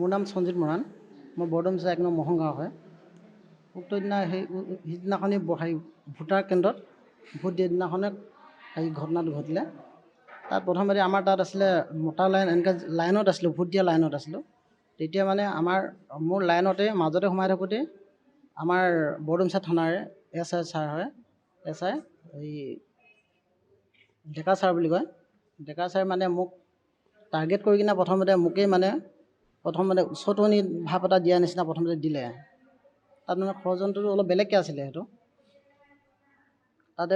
মোৰ নাম সঞ্জিত মৰাণ। মই বৰডুমচা ১ নং মহংগাঁও হয়। উক্ত দিনা সিদিনাখনি ভোটাৰ কেন্দ্ৰত ভোট দিয়া দিনাখনে ঘটনাটো ঘটিলে। তাত প্ৰথমতে আমাৰ তাত আছিলে মতা লাইন, এনেকৈ লাইনত আছিলোঁ, ভোট দিয়া লাইনত আছিলোঁ। তেতিয়া মানে মোৰ লাইনতে মাজতে সোমাই থাকোঁতে আমাৰ বৰডুমচা থানাৰে SI ছাৰ হয়, SI এই ডেকা ছাৰ বুলি কয়। ডেকা ছাৰ মানে মোক টাৰ্গেট কৰি কিনে প্ৰথমতে উচতনি ভাৱ এটা দিয়া নিচিনা প্ৰথমতে দিলে। তাত মানে ষড়যন্ত্ৰটো অলপ বেলেগকৈ আছিলে। তাতে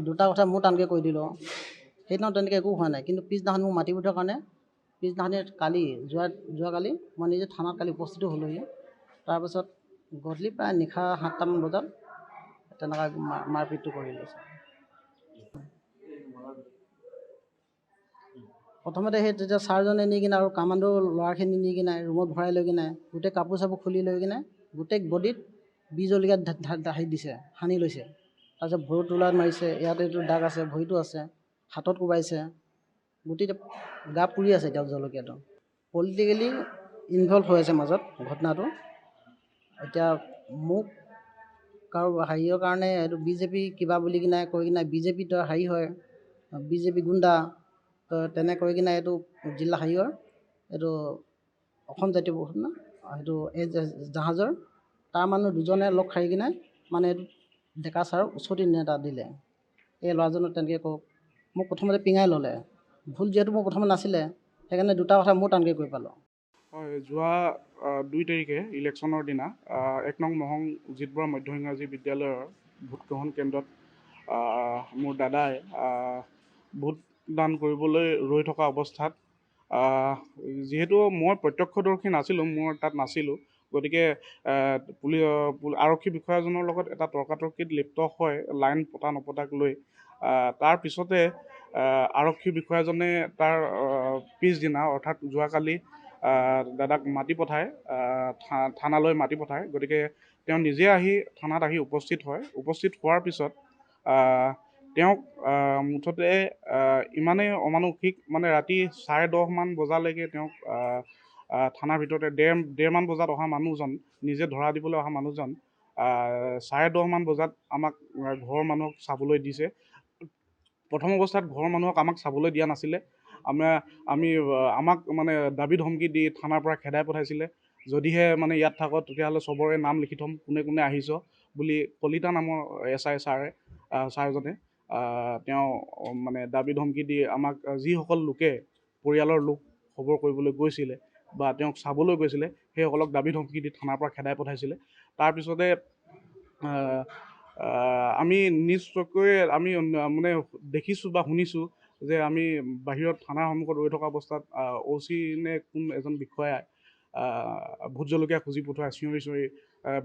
দুটা কথা মোৰ টানকৈ কৈ দিলোঁ। সেইদিনা তেনেকৈ একো হোৱা নাই, কিন্তু পিছদিনাখন মোক মাতি পঠোৱাৰ কাৰণে পিছদিনাখনি যোৱাকালি মই নিজে থানাত উপস্থিত হ'লোহি। তাৰপাছত গধূলি প্ৰায় নিশা 7টামান বজাত তেনেকুৱা মাৰপিটটো কৰিলে। প্ৰথমতে তেতিয়া ছাৰজনে নি কিনে আৰু কামাণ্ডো ল'ৰাখিনি নি কিনে ৰুমত ভৰাই লৈ কিনে গোটেই কাপোৰ চাপোৰ খুলি লৈ কিনে গোটেই বডিত জলকীয়া দিছে, সানি লৈছে। তাৰপিছত ভৰিত তোলাত মাৰিছে, ইয়াতে এইটো দাগ আছে, ভৰিটো আছে, হাতত কোবাইছে, গোটেই গা পুৰি আছে এতিয়া জলকীয়াটো। পলিটিকেলি ইনভলভ হৈ আছে মাজত ঘটনাটো। এতিয়া মোক হেৰিয়ৰ কাৰণে এইটো BJP কিবা বুলি কিনে কৈ কিনে BJP তো হেৰি হয়, BJP গুণ্ডা তো তেনে কৰি কিনে এইটো জিলা হেৰিয়ৰ এইটো অসম জাতীয় পৰিষদ সেইটো এই জাহাজৰ তাৰ মানুহ দুজনে লগ খাই কিনে মানে এইটো ডেকা ছাৰক উচতনি নেতা দিলে। এই ল'ৰাজনক তেনেকৈ মোক প্ৰথমতে পিঙাই ল'লে। ভুল যিহেতু মোৰ প্ৰথমে নাছিলে, সেইকাৰণে দুটা কথা মোৰ টানকৈ কৈ পালোঁ। হয়, যোৱা 2 তাৰিখে ইলেকশ্যনৰ দিনা 1 নং মহং জিত বৰা মধ্য ইংৰাজী বিদ্যালয়ৰ ভোটগ্ৰহণ কেন্দ্ৰত মোৰ দাদাই ভোটদান কৰিবলৈ ৰৈ থকা অৱস্থাত যিহেতু মই প্ৰত্যক্ষদৰ্শী নাছিলোঁ, মই তাত নাছিলোঁ, গতিকে আৰক্ষী বিষয়াজনৰ লগত এটা তৰ্কাতৰ্কিত লিপ্ত হয় লাইন পতা নপতাক লৈ। তাৰ পিছতে আৰক্ষী বিষয়াজনে তাৰ পিছদিনা অৰ্থাৎ যোৱাকালি দাদাক মাতি পঠায়, থানালৈ মাতি পঠায়। গতিকে তেওঁ নিজে থানাত আহি উপস্থিত হয়। উপস্থিত হোৱাৰ পিছত তেওঁক মুঠতে ইমানেই অমানসিক, মানে ৰাতি 10:30মান বজালৈকে তেওঁক থানাৰ ভিতৰতে ডেৰমান বজাত অহা মানুহজন, নিজে ধৰা দিবলৈ অহা মানুহজন 10:30মান বজাত আমাক ঘৰৰ মানুহক চাবলৈ দিছে। প্ৰথম অৱস্থাত ঘৰৰ মানুহক আমাক চাবলৈ দিয়া নাছিলে। আমাক মানে দাবী ধমকি দি থানাৰ পৰা খেদাই পঠাইছিলে। যদিহে মানে ইয়াত থাকোঁ তেতিয়াহ'লে চবৰে নাম লিখি থ'ম, কোনে কোনে আহিছ বুলি কলিতা নামৰ SI ছাৰজনে তেওঁ মানে দাবী ধমকি দি আমাক যিসকল লোকে পৰিয়ালৰ লোক খবৰ কৰিবলৈ গৈছিলে বা তেওঁক চাবলৈ গৈছিলে সেইসকলক দাবী ধমকি দি থানাৰ পৰা খেদাই পঠাইছিলে। তাৰপিছতে আমি নিজ চকুৰে আমি মানে দেখিছোঁ বা শুনিছোঁ যে আমি বাহিৰত থানাৰ সন্মুখত ৰৈ থকা অৱস্থাত OC নে কোন এজন বিষয়াই ভোট জলকীয়া খুজি পঠোৱা, চিঞৰি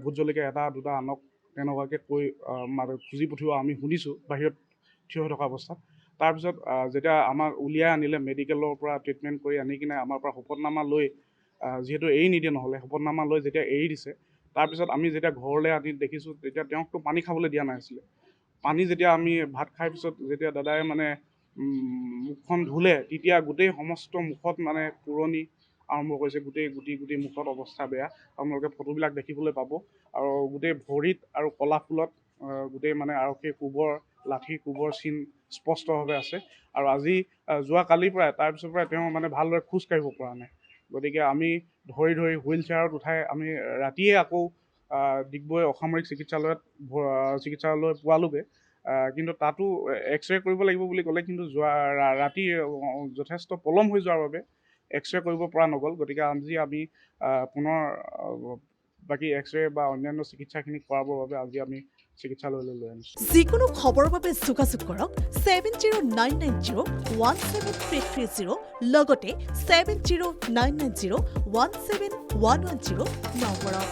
ভোট জলকীয়া এটা দুটা আনক তেনেকুৱাকৈ কৈ খুজি পঠিওৱা আমি শুনিছোঁ বাহিৰত থিয় হৈ থকা অৱস্থাত। তাৰপিছত যেতিয়া আমাক উলিয়াই আনিলে মেডিকেলৰ পৰা ট্ৰিটমেণ্ট কৰি আনি কিনে আমাৰ পৰা শপতনামা লৈ, যিহেতু এৰি নিদিয়ে নহ'লে, শপতনামা লৈ যেতিয়া এৰি দিছে, তাৰপিছত আমি যেতিয়া ঘৰলৈ আনি দেখিছোঁ তেতিয়া তেওঁকতো পানী খাবলৈ দিয়া নাছিলে। পানী যেতিয়া আমি ভাত খাই পিছত যেতিয়া দাদাই মানে মুখখন ধুলে, তেতিয়া গোটেই সমস্ত মুখত মানে পুৰণি আৰম্ভ কৰিছে, গোটেই গুটি মুখত অৱস্থা বেয়া। আপোনালোকে ফটোবিলাক দেখিবলৈ পাব। আৰু গোটেই ভৰিত আৰু কলা ফুলত গোটেই মানে আৰক্ষীৰ লাঠিৰ কোবৰ চিন স্পষ্টভাৱে আছে। আৰু আজি যোৱাকালিৰ পৰাই তাৰপিছৰ পৰাই তেওঁ মানে ভালদৰে খোজ কাঢ়িব পৰা নাই। গতিকে আমি ধৰি হুইল চেয়াৰত উঠাই আমি ৰাতিয়ে আকৌ ডিগবৈ অসামৰিক চিকিৎসালয় পোৱালোগৈ। কিন্তু তাতো X-ray কৰিব লাগিব বুলি ক'লে, কিন্তু ৰাতি যথেষ্ট পলম হৈ যোৱাৰ বাবে X-ray কৰিব পৰা নগ'ল। গতিকে আজি আমি পুনৰ বাকী X-ray বা অন্যান্য চিকিৎসাখিনি কৰাবৰ বাবে আজি আমি চিকিৎসালয়লৈ লৈ আনিছোঁ। যিকোনো খবৰৰ বাবে যোগাযোগ কৰক 7099017330 লগতে 7099017110 নম্বৰত।